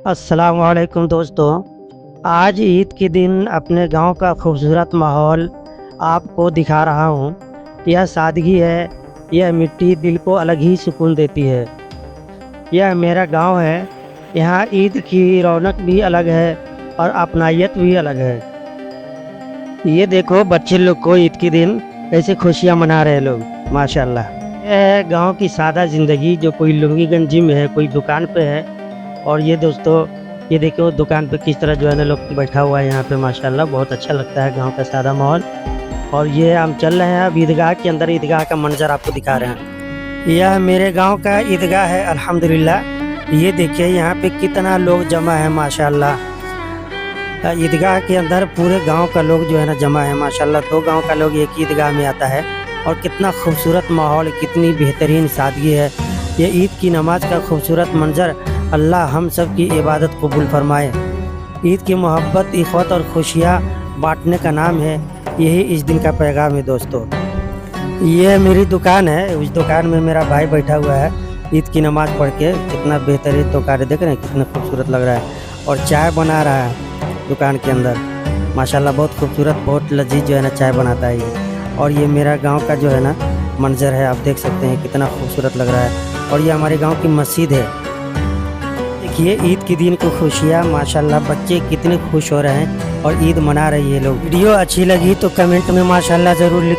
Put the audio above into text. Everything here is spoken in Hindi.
अस्सलाम वालेकुम दोस्तों। आज ईद के दिन अपने गांव का खूबसूरत माहौल आपको दिखा रहा हूं। यह सादगी है, यह मिट्टी दिल को अलग ही सुकून देती है। यह मेरा गांव है, यहाँ ईद की रौनक भी अलग है और अपनायत भी अलग है। ये देखो बच्चे लोग को ईद के दिन कैसे खुशियाँ मना रहे हैं लोग, माशाल्लाह। यह है गाँव की सादा ज़िंदगी, जो कोई लुंगी गंजी में है, कोई दुकान पे है। और ये दोस्तों, ये देखो दुकान पे किस तरह जो है ना लोग बैठा हुआ है यहाँ पे, माशाल्लाह बहुत अच्छा लगता है गांव का सादा माहौल। और ये हम चल रहे हैं अब ईदगाह के अंदर, ईदगाह का मंजर आपको दिखा रहे हैं। यह मेरे गांव का ईदगाह है अल्हम्दुलिल्लाह। ये देखिए यहाँ पे कितना लोग जमा है माशाल्लाह। ईदगाह के अंदर पूरे गांव का लोग जो है ना जमा है माशाल्लाह। 2 गांव का लोग एक ईदगाह में आता है। और कितना खूबसूरत माहौल, कितनी बेहतरीन सादगी है। ये ईद की नमाज का खूबसूरत मंजर, अल्लाह हम सब की इबादत कबूल फरमाए। ईद की मोहब्बत, इख़्वत और खुशियाँ बांटने का नाम है, यही इस दिन का पैगाम है दोस्तों। ये मेरी दुकान है, उस दुकान में मेरा भाई बैठा हुआ है ईद की नमाज़ पढ़ के। कितना बेहतरीन दुकान है, देख रहे हैं कितना खूबसूरत लग रहा है। और चाय बना रहा है दुकान के अंदर, माशाल्लाह बहुत खूबसूरत, बहुत लजीज जो है ना चाय बनाता है ये। और ये मेरा गाँव का जो है ना मंजर है, आप देख सकते हैं कितना खूबसूरत लग रहा है। और ये हमारे गाँव की मस्जिद है। देखिए ईद के दिन को खुशियाँ, माशाल्लाह बच्चे कितने खुश हो रहे हैं और ईद मना रही है लोग। वीडियो अच्छी लगी तो कमेंट में माशाल्लाह ज़रूर लिख कर